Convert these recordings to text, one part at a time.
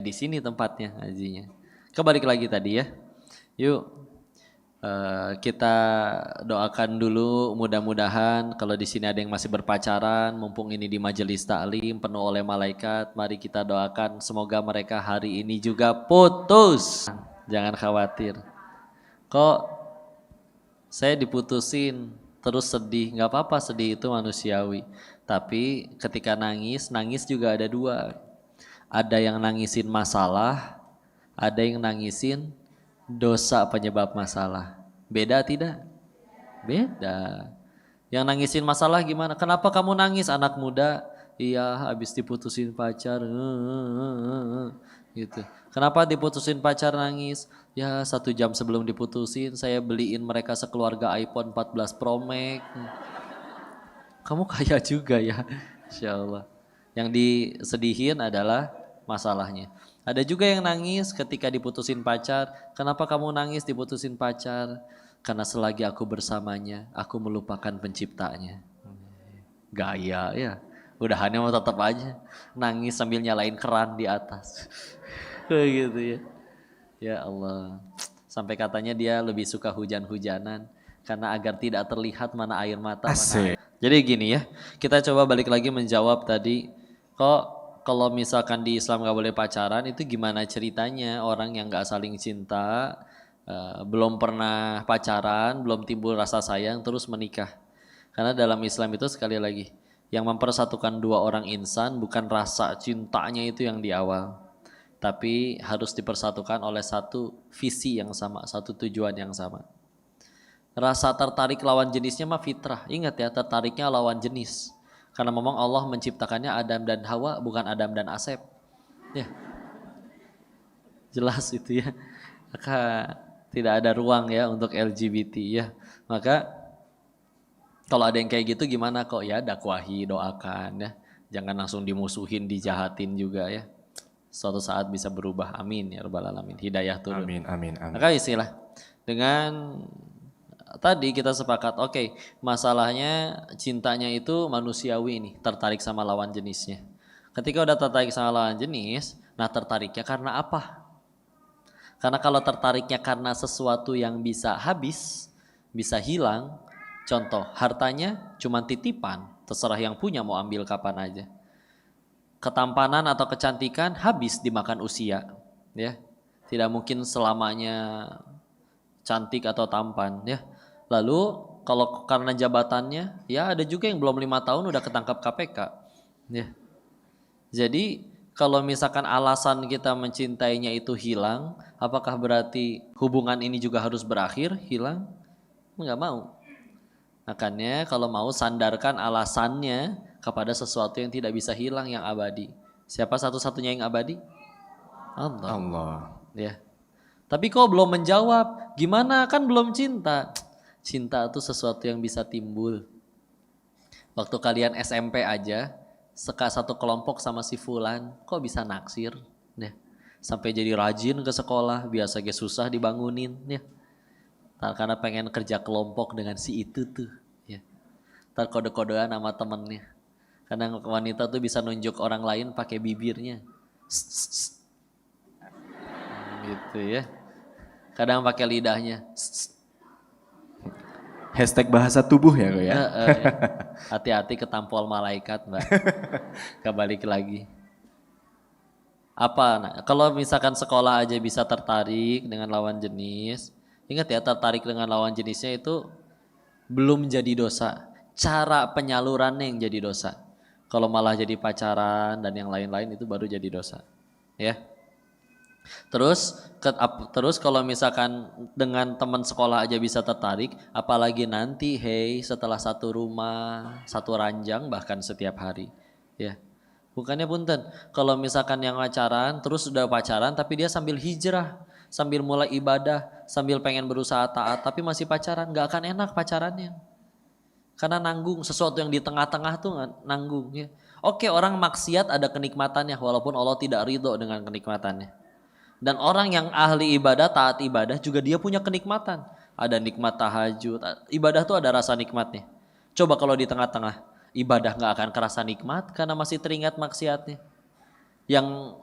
Di sini tempatnya ngajinya. Kembali lagi tadi ya. Yuk kita doakan dulu mudah-mudahan kalau di sini ada yang masih berpacaran, mumpung ini di majelis taklim penuh oleh malaikat, mari kita doakan semoga mereka hari ini juga putus. Jangan khawatir. Kok saya diputusin terus sedih, nggak apa-apa, sedih itu manusiawi. Tapi ketika nangis, nangis juga ada dua. Ada yang nangisin masalah, ada yang nangisin dosa penyebab masalah. Beda tidak? Beda. Yang nangisin masalah gimana? Kenapa kamu nangis anak muda? Iya, habis diputusin pacar. Gitu. Kenapa diputusin pacar nangis? Ya 1 jam sebelum diputusin saya beliin mereka sekeluarga iPhone 14 Pro Max. Kamu kaya juga ya, Insya Allah. Yang disedihin adalah masalahnya. Ada juga yang nangis ketika diputusin pacar. Kenapa kamu nangis diputusin pacar? Karena selagi aku bersamanya, aku melupakan penciptanya. Gaya ya. Udahannya mau tetap aja. Nangis sambil nyalain keran di atas. Gitu ya. Ya Allah. Sampai katanya dia lebih suka hujan-hujanan. Karena agar tidak terlihat mana air mata, mana air. Jadi gini ya, kita coba balik lagi menjawab tadi, kok kalau misalkan di Islam gak boleh pacaran, itu gimana ceritanya orang yang gak saling cinta, belum pernah pacaran, belum timbul rasa sayang, terus menikah. Karena dalam Islam itu sekali lagi, yang mempersatukan dua orang insan bukan rasa cintanya itu yang di awal, tapi harus dipersatukan oleh satu visi yang sama, satu tujuan yang sama. Rasa tertarik lawan jenisnya mah fitrah. Ingat ya, tertariknya lawan jenis. Karena memang Allah menciptakannya Adam dan Hawa, bukan Adam dan Asep. Ya. Jelas itu ya. Maka tidak ada ruang ya untuk LGBT ya. Maka kalau ada yang kayak gitu gimana kok ya, dakwahi, doakan ya. Jangan langsung dimusuhin, dijahatin juga ya. Suatu saat bisa berubah. Amin ya rabbal alamin. Hidayah turun. Amin, amin, amin. Maka istilah dengan tadi kita sepakat, oke, masalahnya cintanya itu manusiawi nih, tertarik sama lawan jenisnya. Ketika udah tertarik sama lawan jenis, nah tertariknya karena apa? Karena kalau tertariknya karena sesuatu yang bisa habis, bisa hilang, contoh hartanya cuma titipan, terserah yang punya mau ambil kapan aja. Ketampanan atau kecantikan habis dimakan usia, ya. Tidak mungkin selamanya cantik atau tampan, ya. Lalu kalau karena jabatannya, ya ada juga yang belum 5 tahun udah ketangkap KPK. Ya. Jadi kalau misalkan alasan kita mencintainya itu hilang, apakah berarti hubungan ini juga harus berakhir, hilang? Enggak mau. Makanya kalau mau sandarkan alasannya kepada sesuatu yang tidak bisa hilang, yang abadi. Siapa satu-satunya yang abadi? Allah. Ya. Tapi kok belum menjawab, gimana kan belum cinta? Cinta itu sesuatu yang bisa timbul. Waktu kalian SMP aja, satu kelompok sama si Fulan, kok bisa naksir? Ya. Sampai jadi rajin ke sekolah, biasa susah dibangunin. Ya. Karena pengen kerja kelompok dengan si itu tuh. Ya. Ntar kode-kodean sama temennya. Kadang wanita tuh bisa nunjuk orang lain pakai bibirnya. Gitu ya. Kadang pakai lidahnya. Hashtag bahasa tubuh ya kok ya. Hati-hati ketampol malaikat mbak. Kebalik lagi. Apa? Nah, kalau misalkan sekolah aja bisa tertarik dengan lawan jenis. Ingat ya, tertarik dengan lawan jenisnya itu belum jadi dosa. Cara penyalurannya yang jadi dosa. Kalau malah jadi pacaran dan yang lain-lain itu baru jadi dosa. Ya. Terus kalau misalkan dengan teman sekolah aja bisa tertarik, apalagi nanti setelah satu rumah, satu ranjang bahkan setiap hari. Ya. Bukannya punten, kalau misalkan yang pacaran terus udah pacaran tapi dia sambil hijrah, sambil mulai ibadah, sambil pengen berusaha taat tapi masih pacaran, gak akan enak pacarannya. Karena nanggung, sesuatu yang di tengah-tengah tuh nanggung ya. Oke, orang maksiat ada kenikmatannya walaupun Allah tidak ridho dengan kenikmatannya. Dan orang yang ahli ibadah, taat ibadah juga dia punya kenikmatan. Ada nikmat tahajud, ibadah tuh ada rasa nikmatnya. Coba kalau di tengah-tengah, ibadah gak akan kerasa nikmat karena masih teringat maksiatnya. Yang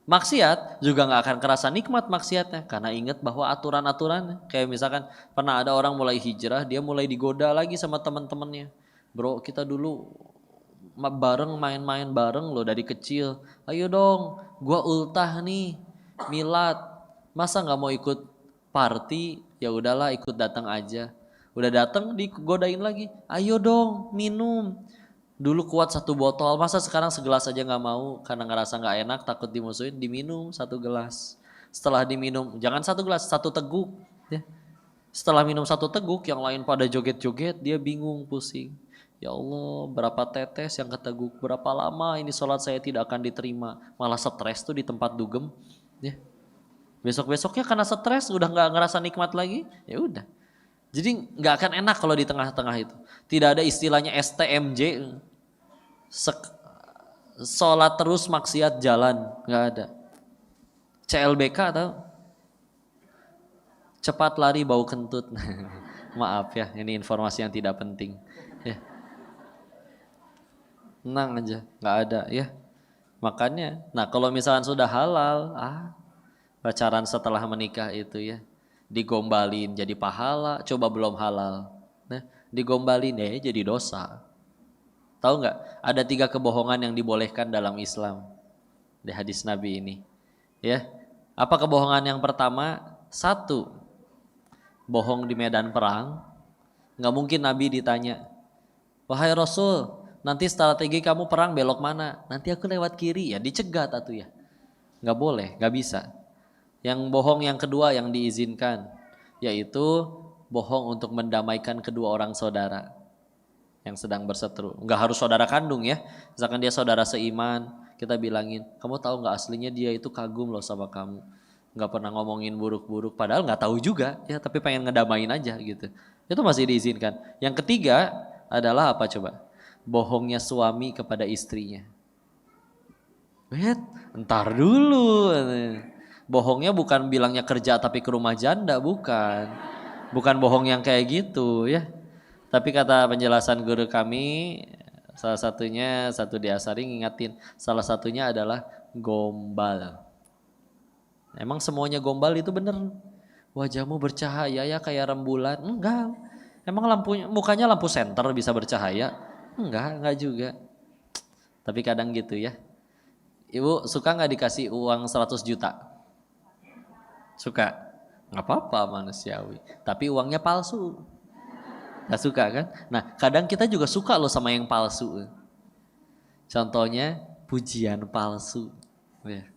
Maksiat juga nggak akan kerasa nikmat maksiatnya karena ingat bahwa aturan-aturannya. Kayak misalkan pernah ada orang mulai hijrah, dia mulai digoda lagi sama teman-temannya. Bro, kita dulu bareng main-main bareng loh dari kecil. Ayo dong, gua ultah nih, milad. Masa nggak mau ikut party? Ya udahlah, ikut datang aja. Udah datang digodain lagi. Ayo dong, minum. Dulu kuat 1 botol, masa sekarang segelas aja nggak mau karena ngerasa nggak enak, takut dimusuhin, diminum 1 gelas. Setelah diminum, jangan 1 gelas, 1 teguk. Ya. Setelah minum 1 teguk, yang lain pada joget-joget, dia bingung, pusing. Ya Allah, berapa tetes yang keteguk, berapa lama ini sholat saya tidak akan diterima. Malah stres tuh di tempat dugem. Ya. Besok-besoknya karena stres udah nggak ngerasa nikmat lagi, ya udah. Jadi nggak akan enak kalau di tengah-tengah itu. Tidak ada istilahnya STMJ, sholat terus maksiat jalan, nggak ada. CLBK atau cepat lari bau kentut. Maaf ya, ini informasi yang tidak penting. Ya. Tenang aja, nggak ada ya. Makanya, nah kalau misalkan sudah halal, pacaran setelah menikah itu ya, digombalin jadi pahala, coba belum halal. Nah, digombalin jadi dosa. Tahu nggak? Ada 3 kebohongan yang dibolehkan dalam Islam di hadis Nabi ini. Ya, apa kebohongan yang pertama? 1, bohong di medan perang. Nggak mungkin Nabi ditanya, wahai Rasul, nanti strategi kamu perang belok mana? Nanti aku lewat kiri, ya dicegat atuh ya. Nggak boleh, nggak bisa. Yang bohong yang kedua yang diizinkan, yaitu bohong untuk mendamaikan kedua orang saudara yang sedang berseteru. Nggak harus saudara kandung ya. Misalkan dia saudara seiman, kita bilangin, kamu tahu nggak aslinya dia itu kagum loh sama kamu. Nggak pernah ngomongin buruk-buruk, padahal nggak tahu juga ya, tapi pengen ngedamain aja gitu. Itu masih diizinkan. Yang ketiga adalah apa coba? Bohongnya suami kepada istrinya. Entar dulu. Bohongnya bukan bilangnya kerja tapi ke rumah janda, bukan. Bukan bohong yang kayak gitu ya. Tapi kata penjelasan guru kami, salah satunya, satu di Asari ngingetin, salah satunya adalah gombal. Emang semuanya gombal itu bener? Wajahmu bercahaya ya kayak rembulan? Enggak. Emang mukanya lampu senter bisa bercahaya? Enggak juga. Tapi kadang gitu ya. Ibu suka nggak dikasih uang 100 juta? Suka? Nggak apa-apa manusiawi. Tapi uangnya palsu. Nggak suka kan? Nah kadang kita juga suka loh sama yang palsu. Contohnya pujian palsu. Ya.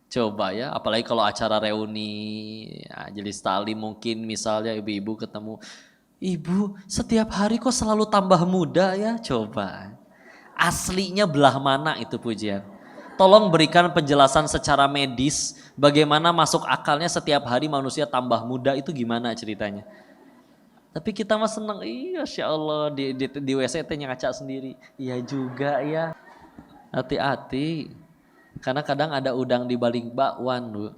Coba ya, apalagi kalau acara reuni, ya, Majelis Taklim mungkin misalnya ibu-ibu ketemu. Ibu setiap hari kok selalu tambah muda ya? Coba. Aslinya belah mana itu pujian? Tolong berikan penjelasan secara medis bagaimana masuk akalnya setiap hari manusia tambah muda itu gimana ceritanya. Tapi kita mah seneng, iya Masya Allah di WC ngaca sendiri. Iya juga ya, hati-hati. Karena kadang ada udang di balik bakwan Bu.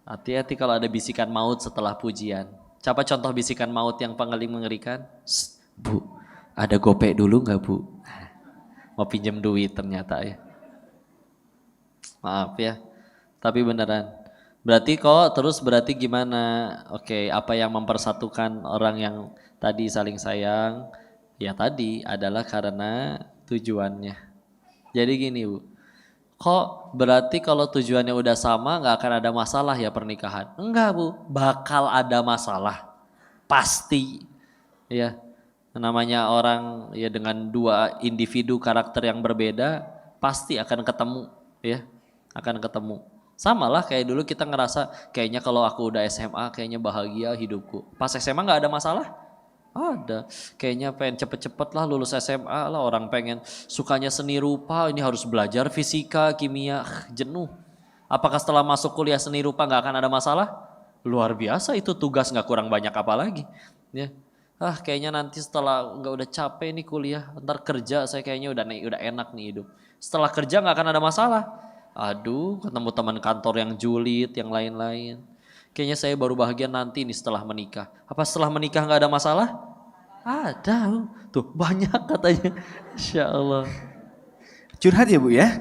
Hati-hati kalau ada bisikan maut setelah pujian. Coba contoh bisikan maut yang paling mengerikan. Bu, ada gopek dulu gak Bu? Mau pinjam duit ternyata ya. Maaf ya, tapi beneran. Berarti kok terus berarti gimana? Oke, apa yang mempersatukan orang yang tadi saling sayang? Ya tadi adalah karena tujuannya. Jadi gini Bu, kok berarti kalau tujuannya udah sama gak akan ada masalah ya pernikahan? Enggak Bu, bakal ada masalah. Pasti. Ya, namanya orang ya dengan 2 individu karakter yang berbeda pasti akan ketemu ya. Akan ketemu. Sama lah kayak dulu kita ngerasa kayaknya kalau aku udah SMA kayaknya bahagia hidupku. Pas SMA gak ada masalah? Ada. Kayaknya pengen cepet-cepet lah lulus SMA lah, orang pengen sukanya seni rupa, ini harus belajar fisika, kimia, jenuh. Apakah setelah masuk kuliah seni rupa gak akan ada masalah? Luar biasa itu tugas gak kurang banyak apa lagi. Ya. Kayaknya nanti setelah nggak udah capek nih kuliah, ntar kerja saya kayaknya udah enak nih hidup. Setelah kerja nggak akan ada masalah. Aduh, ketemu teman kantor yang julid, yang lain-lain. Kayaknya saya baru bahagia nanti nih setelah menikah. Apa setelah menikah nggak ada masalah? Ada, tuh banyak katanya. Insya Allah. Curhat ya Bu ya?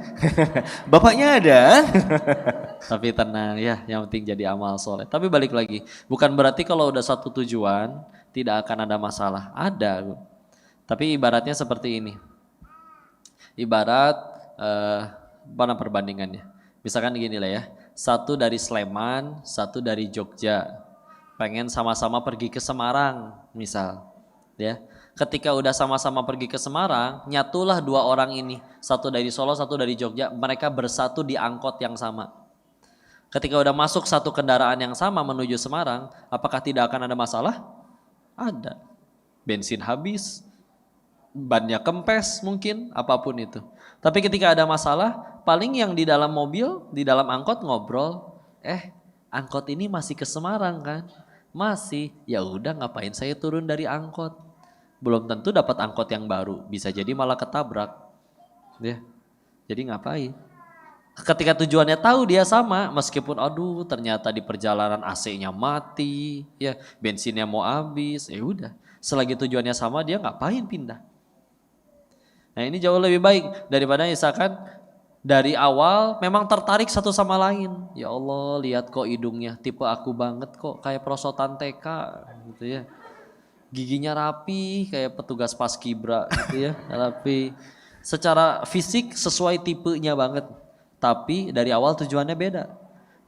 Bapaknya ada? Tapi tenang ya, yang penting jadi amal soleh. Tapi balik lagi, bukan berarti kalau udah satu tujuan tidak akan ada masalah. Ada. Tapi ibaratnya seperti ini. Ibarat mana perbandingannya? Misalkan gini lah ya, satu dari Sleman, satu dari Jogja. Pengen sama-sama pergi ke Semarang, misal. Ya, ketika udah sama-sama pergi ke Semarang, nyatulah dua orang ini, satu dari Solo, satu dari Jogja, mereka bersatu di angkot yang sama. Ketika udah masuk satu kendaraan yang sama menuju Semarang, apakah tidak akan ada masalah? Ada. Bensin habis, bannya kempes mungkin, apapun itu. Tapi ketika ada masalah, paling yang di dalam mobil, di dalam angkot ngobrol, angkot ini masih ke Semarang kan? Masih, ya udah ngapain saya turun dari angkot? Belum tentu dapat angkot yang baru, bisa jadi malah ketabrak. Ya. Jadi ngapain? Ketika tujuannya tahu dia sama, meskipun aduh ternyata di perjalanan AC-nya mati, ya bensinnya mau habis, ya udah. Selagi tujuannya sama dia ngapain pindah? Nah ini jauh lebih baik daripada misalkan dari awal memang tertarik satu sama lain. Ya Allah lihat kok hidungnya tipe aku banget kok kayak perosotan TK gitu ya. Giginya rapi kayak petugas paskibra gitu ya, rapi. Secara fisik sesuai tipenya banget. Tapi dari awal tujuannya beda.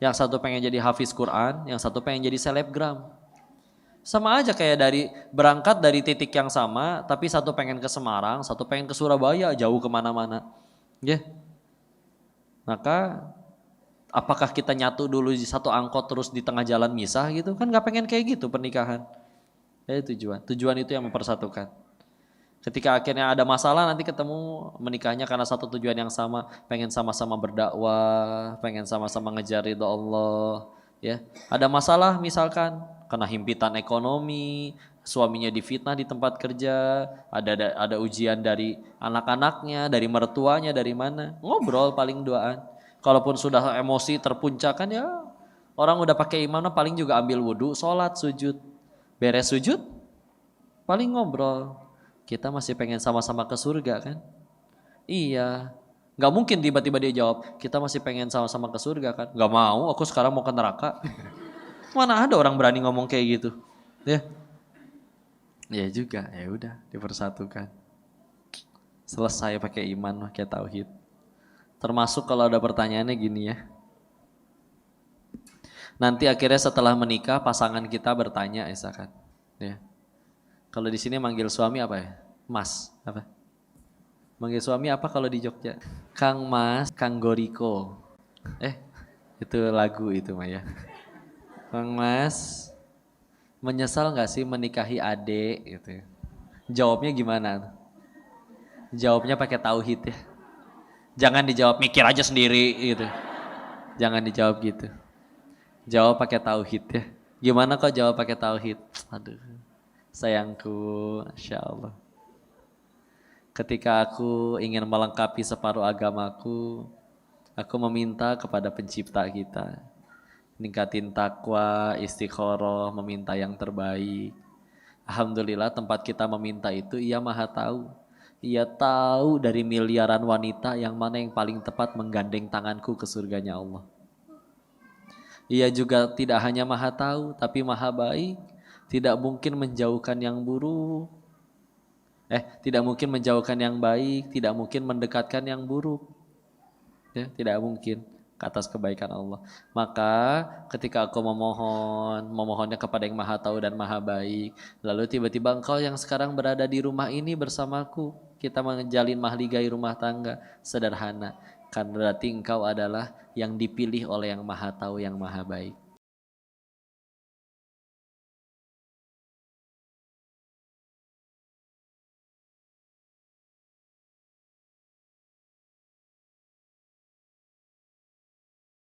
Yang satu pengen jadi hafiz Quran, yang satu pengen jadi selebgram. Sama aja kayak berangkat dari titik yang sama, tapi satu pengen ke Semarang, satu pengen ke Surabaya, jauh kemana-mana. Ya. Maka apakah kita nyatu dulu di satu angkot terus di tengah jalan misah gitu? Kan gak pengen kayak gitu pernikahan. Itu tujuan itu yang mempersatukan. Ketika akhirnya ada masalah nanti ketemu menikahnya karena satu tujuan yang sama, pengen sama-sama berdakwah, pengen sama-sama ngejar ridho Allah, ya. Ada masalah misalkan kena himpitan ekonomi, suaminya difitnah di tempat kerja, ada ujian dari anak-anaknya, dari mertuanya, dari mana, ngobrol paling duaan. Kalaupun sudah emosi terpuncakan ya orang udah pakai imam paling juga ambil wudhu, sholat, sujud, beres sujud, paling ngobrol. Kita masih pengen sama-sama ke surga kan? Iya. Gak mungkin tiba-tiba dia jawab, kita masih pengen sama-sama ke surga kan? Gak mau, aku sekarang mau ke neraka. Mana ada orang berani ngomong kayak gitu? Ya. Ya juga, ya udah dipersatukan. Selesai pakai iman, pakai tauhid. Termasuk kalau ada pertanyaannya gini ya. Nanti akhirnya setelah menikah pasangan kita bertanya misalkan, ya. Kalau di sini manggil suami apa ya? Mas, apa? Manggil suami apa kalau di Jogja? Kang Mas, Kang Goriko. Itu lagu itu Maya. Kang Mas, menyesal nggak sih menikahi adik gitu? Jawabnya gimana? Jawabnya pakai tauhid ya. Jangan dijawab mikir aja sendiri gitu. Jangan dijawab gitu. Jawab pakai tauhid ya. Gimana kok jawab pakai tauhid? Aduh. Sayangku, Masya Allah. Ketika aku ingin melengkapi separuh agamaku, aku meminta kepada pencipta kita. Ningkatin takwa, istiqoroh, meminta yang terbaik. Alhamdulillah tempat kita meminta itu Ia Maha tahu. Ia tahu dari miliaran wanita yang mana yang paling tepat menggandeng tanganku ke surganya Allah. Ia juga tidak hanya Maha tahu, tapi Maha baik. Tidak mungkin menjauhkan yang buruk. Tidak mungkin menjauhkan yang baik, tidak mungkin mendekatkan yang buruk. Ya, tidak mungkin ke atas kebaikan Allah. Maka ketika aku memohonnya kepada yang Maha tahu dan Maha baik, lalu tiba-tiba engkau yang sekarang berada di rumah ini bersamaku, kita menjalin mahligai rumah tangga sederhana. Karena berarti engkau adalah yang dipilih oleh yang Maha tahu, yang Maha baik.